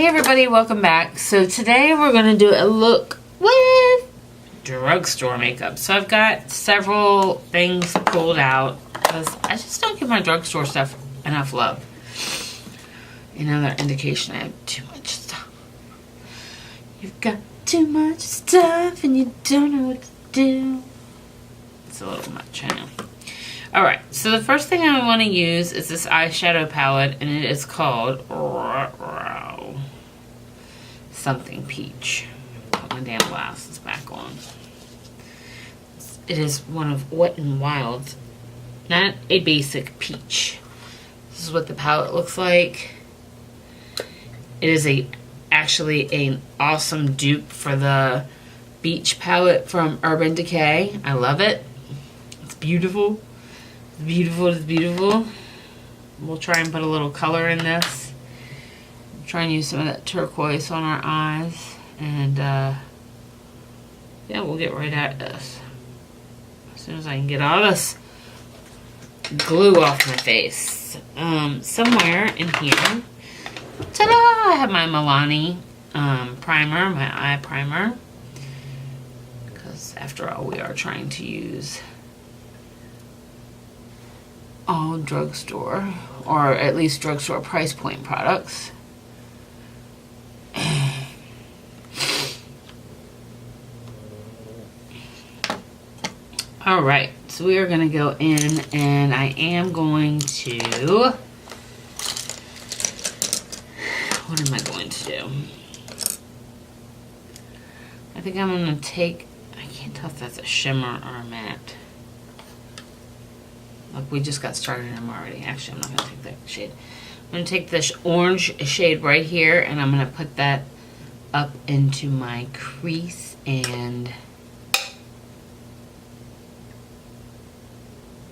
Hey everybody, welcome back. So today we're going to do a look with drugstore makeup. So I've got several things pulled out because I just don't give my drugstore stuff enough love. Another indication I have too much stuff. You've got too much stuff and you don't know what to do. It's a little much, I know. Alright, so the first thing I want to use is this eyeshadow palette, and it is called something peach. Put my damn glasses back on. It is one of Wet n Wild's, not a basic peach. This is what the palette looks like. It is actually an awesome dupe for the beach palette from Urban Decay. I love it. It's beautiful. It's beautiful. It's beautiful. We'll try and put a little color in this. Try and use some of that turquoise on our eyes, and yeah, we'll get right at this as soon as I can get all this glue off my face. Somewhere in here, ta-da! I have my Milani primer, my eye primer, because after all, we are trying to use all drugstore, or at least drugstore price point products. Alright, so we are going to go in, and I am going to, what am I going to do? I think I'm going to take, I can't tell if that's a shimmer or a matte. Look, we just got started in them already. Actually, I'm not going to take that shade. I'm going to take this orange shade right here, and I'm going to put that up into my crease and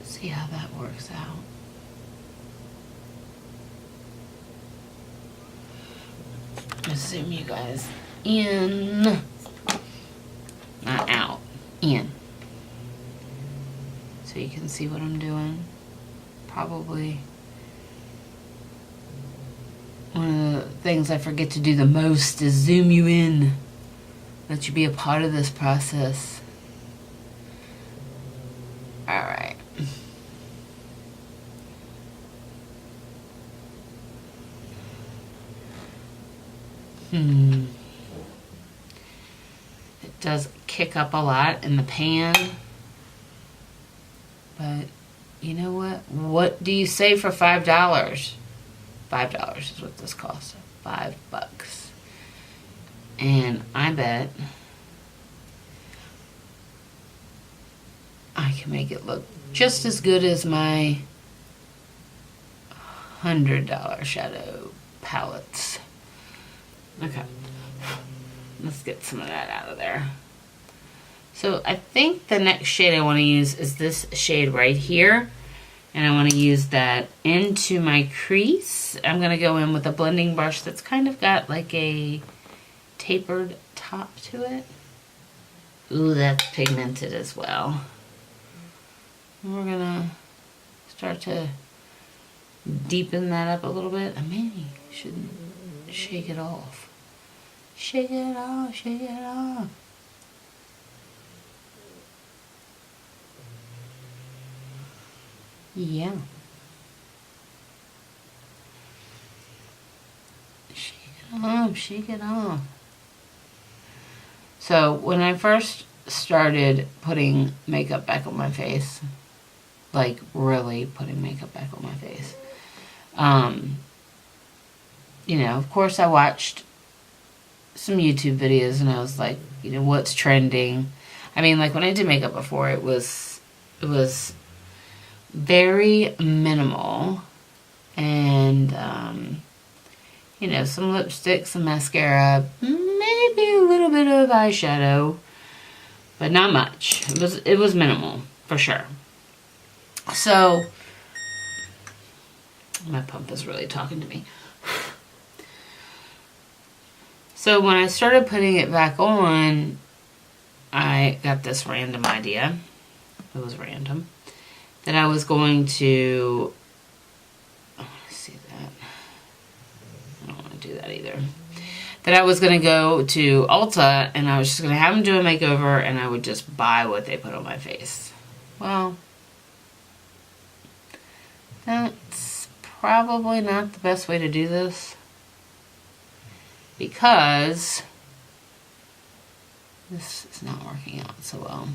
see how that works out. Zoom you guys in, not out, in, so you can see what I'm doing. Probably one of the things I forget to do the most is zoom you in, let you be a part of this process. Alright. It does kick up a lot in the pan, but you know what? What do you say for $5? $5 is what this costs. $5. And I bet I can make it look just as good as my $100 shadow palettes. Okay, let's get some of that out of there. So I think the next shade I want to use is this shade right here, and I want to use that into my crease. I'm going to go in with a blending brush that's kind of got like a tapered top to it. Ooh, that's pigmented as well. And we're going to start to deepen that up a little bit. I maybe shouldn't shake it off. Shake it off, shake it off. Yeah. Shake it off, shake it off. So when I first started putting makeup back on my face, like really putting makeup back on my face, you know, of course I watched some YouTube videos and I was like, you know, what's trending? I mean, like when I did makeup before, it was very minimal, and you know, some lipstick, some mascara, maybe a little bit of eyeshadow, but not much. It was minimal for sure. So my pump is really talking to me. So when I started putting it back on, I got this random idea. It was random. That I was going to, oh, see that. I don't want to do that either. that I was going to go to Ulta and I was just going to have them do a makeover and I would just buy what they put on my face. Well, that's probably not the best way to do this, because this is not working out so well.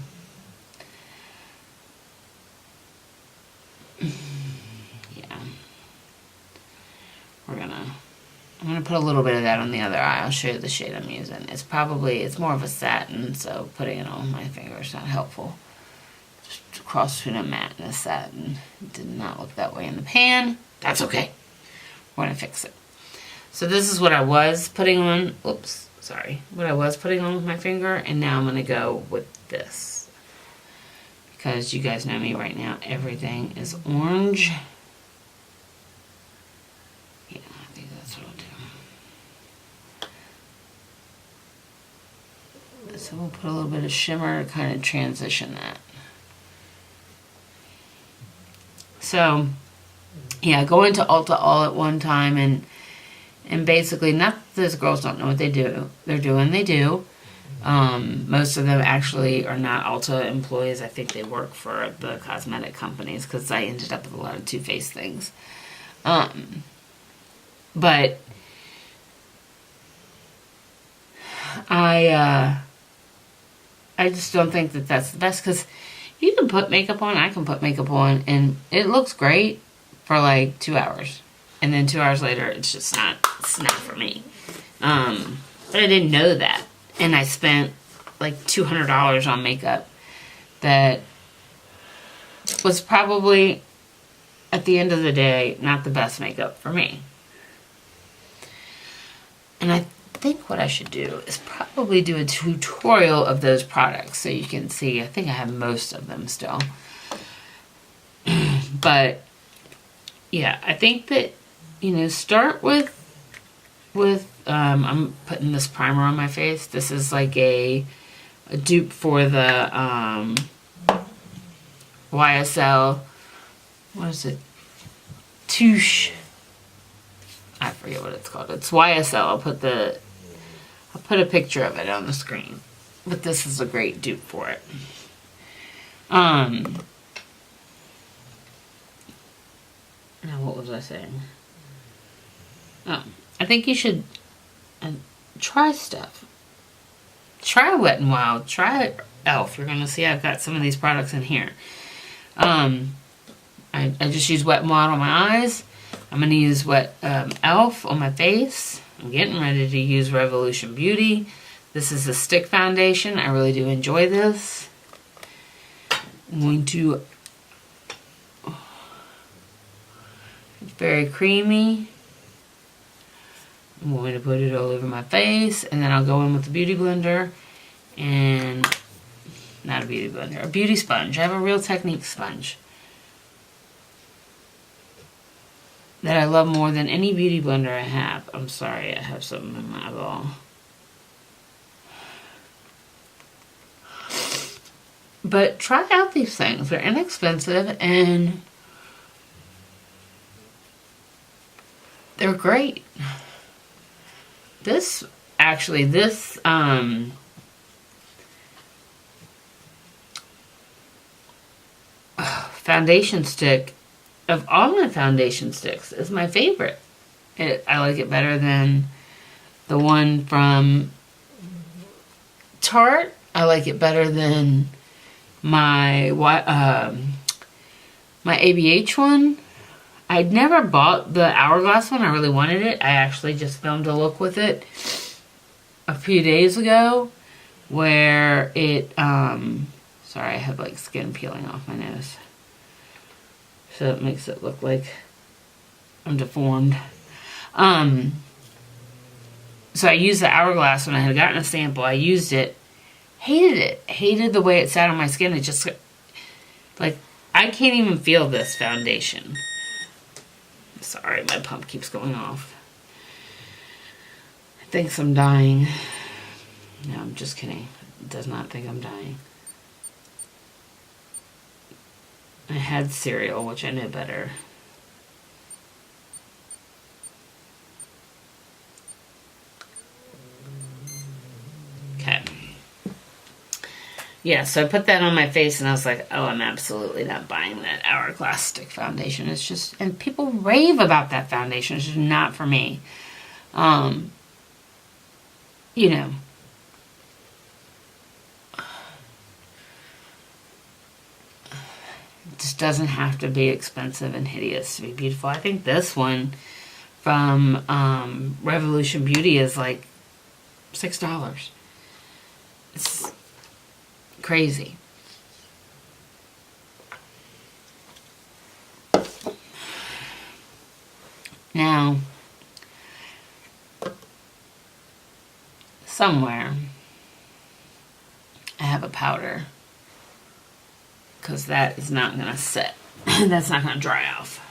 Yeah. I'm gonna put a little bit of that on the other eye. I'll show you the shade I'm using. It's more of a satin, so putting it on my finger is not helpful. Just a cross between a matte and a satin. It did not look that way in the pan. That's okay. We're gonna fix it. So this is what I was putting on. Oops, sorry. What I was putting on with my finger, and now I'm gonna go with this. Because you guys know me right now, everything is orange. Yeah, I think that's what I'll do. So we'll put a little bit of shimmer to kind of transition that. So, yeah, go into Ulta all at one time and basically, not that those girls don't know what they're doing, they do. Most of them actually are not Ulta employees. I think they work for the cosmetic companies, because I ended up with a lot of Too Faced things. But I just don't think that that's the best, because you can put makeup on, I can put makeup on, and it looks great for like 2 hours. And then 2 hours later, it's not for me. But I didn't know that. And I spent like $200 on makeup that was probably, at the end of the day, not the best makeup for me. And I think what I should do is probably do a tutorial of those products so you can see. I think I have most of them still. But yeah, I think that, start with I'm putting this primer on my face. This is like a dupe for the YSL, what is it? Touche. I forget what it's called. It's YSL. I'll put a picture of it on the screen. But this is a great dupe for it. Now what was I saying? Oh, I think you should try stuff. Try Wet n Wild. Try e.l.f. You're going to see I've got some of these products in here. I just use Wet n Wild on my eyes. I'm going to use e.l.f. on my face. I'm getting ready to use Revolution Beauty. This is a stick foundation. I really do enjoy this. I'm going to... It's very creamy. I'm going to put it all over my face, and then I'll go in with the Beauty Blender, and not a Beauty Blender, a Beauty Sponge. I have a Real Technique sponge that I love more than any Beauty Blender I have. I'm sorry, I have something in my eyeball. But try out these things. They're inexpensive, and they're great. This foundation stick, of all my foundation sticks, is my favorite. I like it better than the one from Tarte. I like it better than my ABH one. I'd never bought the Hourglass one. I really wanted it. I actually just filmed a look with it a few days ago where it, sorry, I have like skin peeling off my nose. So it makes it look like I'm deformed. So I used the Hourglass when I had gotten a sample. I used it. Hated it. Hated the way it sat on my skin. It just, like, I can't even feel this foundation. Sorry, my pump keeps going off. It thinks I'm dying. No, I'm just kidding. It does not think I'm dying. I had cereal, which I knew better. Yeah, so I put that on my face and I was like, oh, I'm absolutely not buying that Hourglass Stick Foundation. It's just, and people rave about that foundation. It's just not for me. You know, it just doesn't have to be expensive and hideous to be beautiful. I think this one from Revolution Beauty is like $6. It's crazy. Now, somewhere I have a powder because that is not going to set. That's not going to dry off.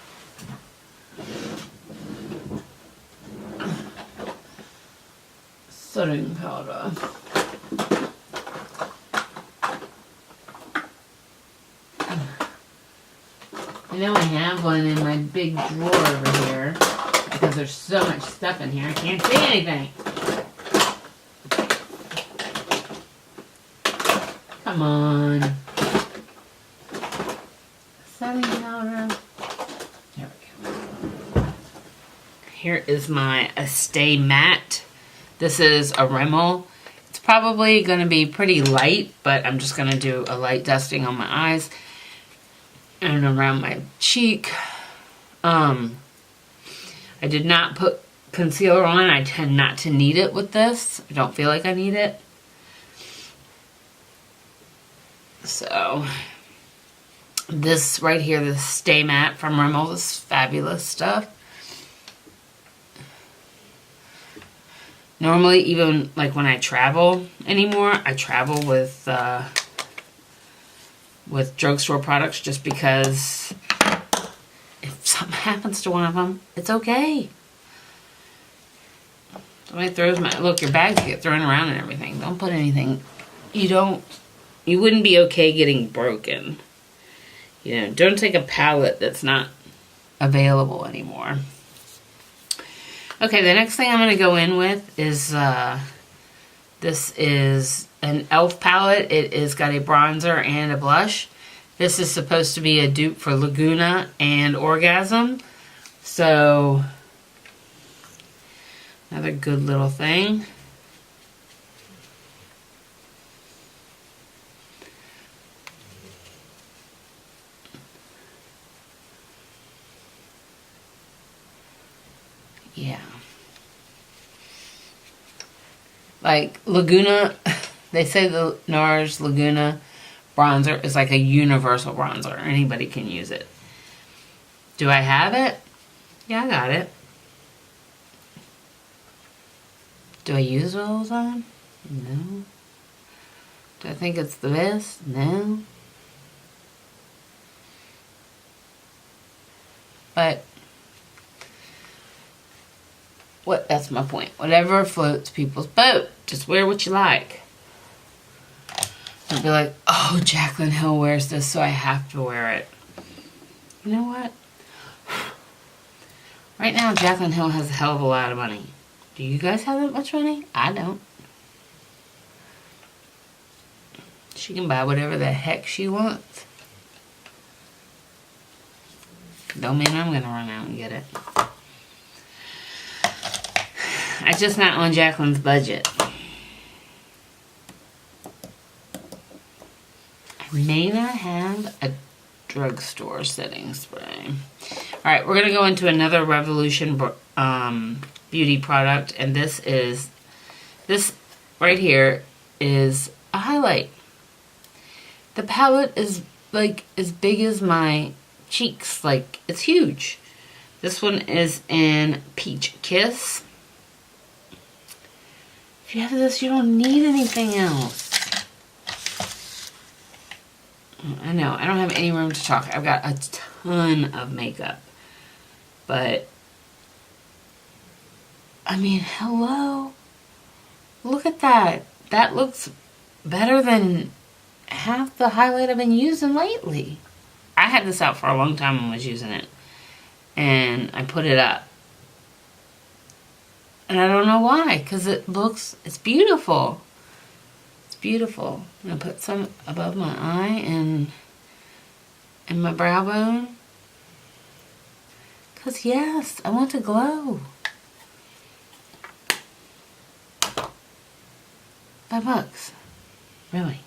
Setting powder. I know I have one in my big drawer over here because there's so much stuff in here I can't see anything. Come on. Setting powder. There we go. Here is my Stay Matte. This is a Rimmel. It's probably going to be pretty light, but I'm just going to do a light dusting on my eyes and around my cheek. I did not put concealer on. I tend not to need it with this. I don't feel like I need it. So, this right here, the Stay Matte from Rimmel, this fabulous stuff. Normally, even like when I travel anymore, I travel with drugstore products just because if something happens to one of them, it's okay. Somebody throws look, your bags get thrown around and everything. Don't put anything, you wouldn't be okay getting broken. You know, don't take a palette that's not available anymore. Okay, the next thing I'm going to go in with is, this is an e.l.f. palette. It is got a bronzer and a blush. This is supposed to be a dupe for Laguna and Orgasm. So, another good little thing. Yeah. Like Laguna, they say the NARS Laguna bronzer is like a universal bronzer. Anybody can use it. Do I have it? Yeah, I got it. Do I use it all the time? No. Do I think it's the best? No. But that's my point. Whatever floats people's boat. Just wear what you like. Don't be like, oh, Jaclyn Hill wears this, so I have to wear it. You know what? Right now, Jaclyn Hill has a hell of a lot of money. Do you guys have that much money? I don't. She can buy whatever the heck she wants. Don't mean I'm going to run out and get it. I'm just not on Jaclyn's budget. I may not have a drugstore setting spray. Alright, we're going to go into another Revolution beauty product. And this right here is a highlight. The palette is like as big as my cheeks. Like, it's huge. This one is in Peach Kiss. If you have this, you don't need anything else. I know, I don't have any room to talk. I've got a ton of makeup. But, I mean, hello. Look at that. That looks better than half the highlight I've been using lately. I had this out for a long time and was using it. And I put it up. And I don't know why, because it's beautiful. It's beautiful. I'm going to put some above my eye and my brow bone. Because yes, I want to glow. $5. Really?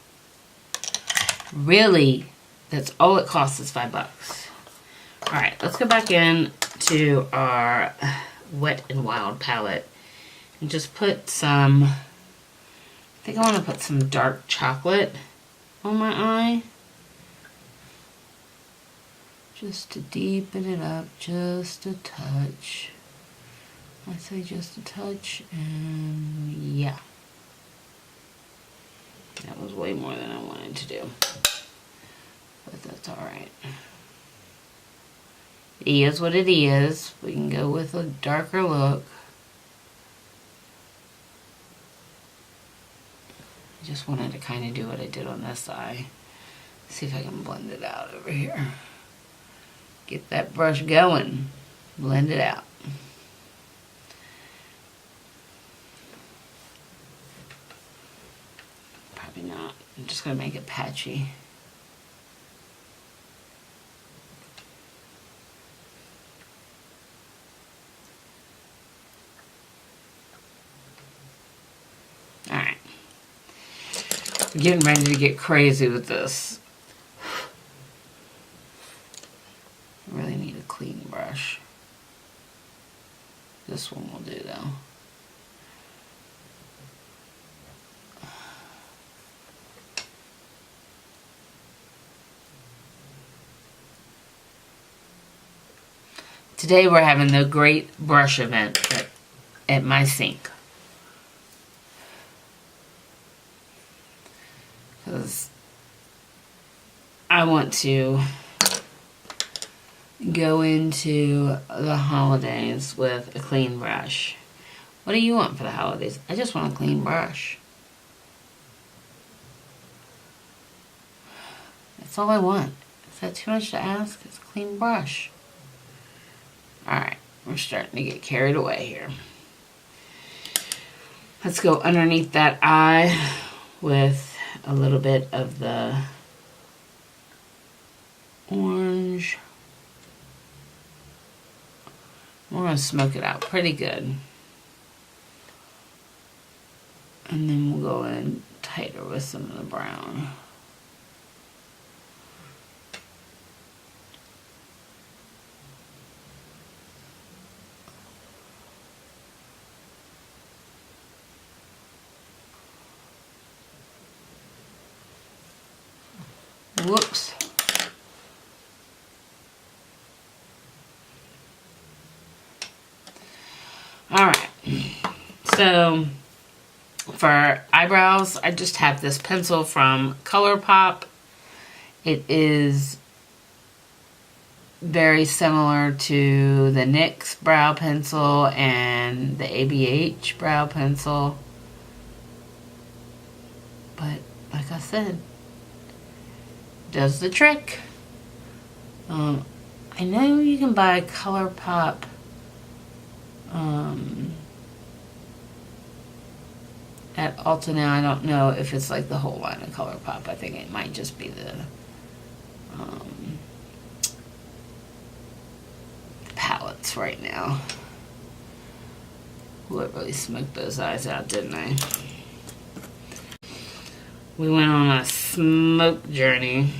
Really? That's all it costs is $5. Alright, let's go back in to our Wet n Wild palette and just put some, I think I want to put some dark chocolate on my eye. Just to deepen it up just a touch. I say just a touch, and yeah. That was way more than I wanted to do. But that's alright. It is what it is. We can go with a darker look. I just wanted to kind of do what I did on this eye. See if I can blend it out over here. Get that brush going. Blend it out. Probably not. I'm just going to make it patchy. Alright. We're getting ready to get crazy with this. Really need a clean brush. This one will do though. Today we're having the great brush event at my sink. Because I want to go into the holidays with a clean brush. What do you want for the holidays? I just want a clean brush. That's all I want. Is that too much to ask? It's a clean brush. Alright, we're starting to get carried away here. Let's go underneath that eye with a little bit of the orange. We're going to smoke it out pretty good. And then we'll go in tighter with some of the brown. Whoops. Alright, so for eyebrows, I just have this pencil from ColourPop. It is very similar to the NYX brow pencil and the ABH brow pencil. But, like I said, does the trick. I know you can buy ColourPop at Ulta now. I don't know if it's like the whole line of ColourPop. I think it might just be the palettes right now. Ooh, I really smoked those eyes out, didn't I? We went on a smoke journey.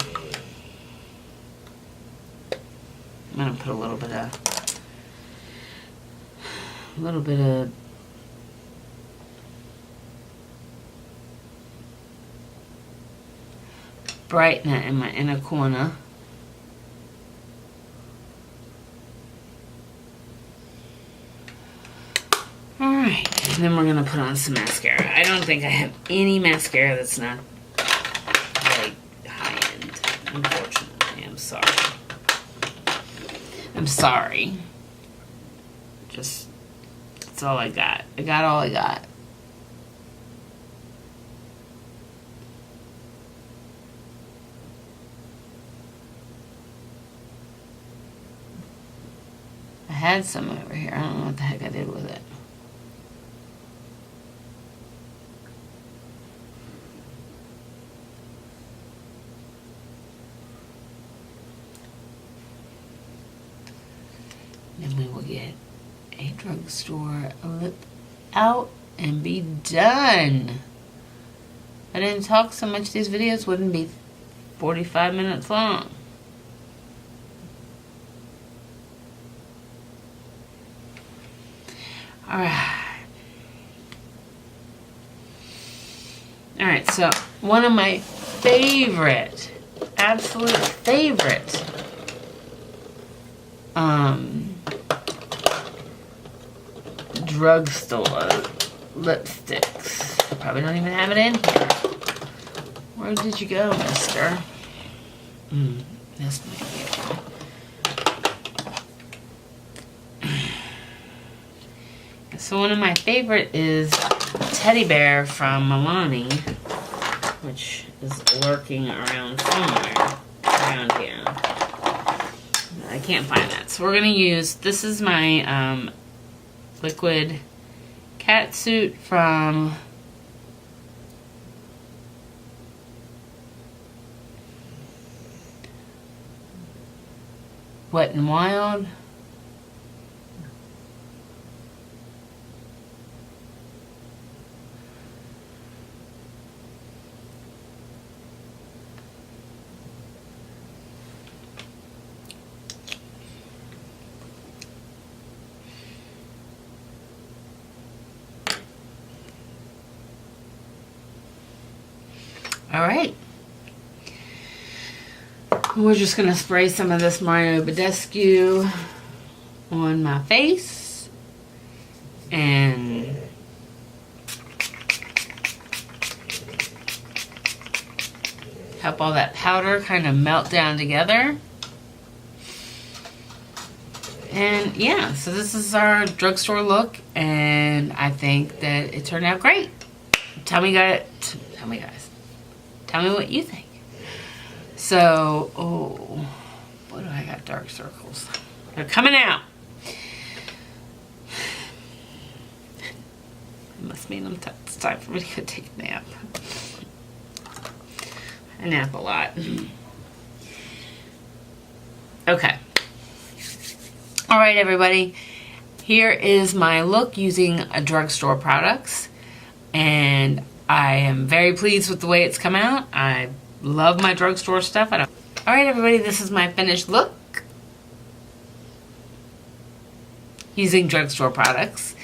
I'm gonna put a little bit of brightener in my inner corner. Alright, and then we're gonna put on some mascara. I don't think I have any mascara that's not like high end, unfortunately. I'm sorry. I'm sorry. Just, that's all I got. I got all I got. I had some over here. I don't know what the heck I did with it. Then we will get a drugstore lip out and be done. If I didn't talk so much, these videos wouldn't be 45 minutes long. Alright, so one of my favorite, absolute favorite drugstore lipsticks. Probably don't even have it in here. Where did you go, mister? This might be it. So one of my favorite is Teddy Bear from Milani, which is lurking around somewhere around here. I can't find that. So we're going to use, this is my liquid cat suit from Wet n Wild. All right. We're just going to spray some of this Mario Badescu on my face and help all that powder kind of melt down together. And yeah, so this is our drugstore look, and I think that it turned out great. Tell me guys. Tell me what you think. So, oh, what do I got? Dark circles. They're coming out. It must mean it's time for me to go take a nap. I nap a lot. Okay. All right, everybody. Here is my look using a drugstore products, and I am very pleased with the way it's come out. I love my drugstore stuff. All right, everybody, this is my finished look using drugstore products.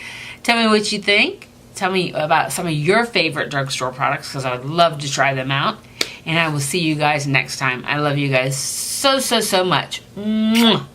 Tell me what you think. Tell me about some of your favorite drugstore products, because I would love to try them out. And I will see you guys next time. I love you guys so, so, so much. Mwah.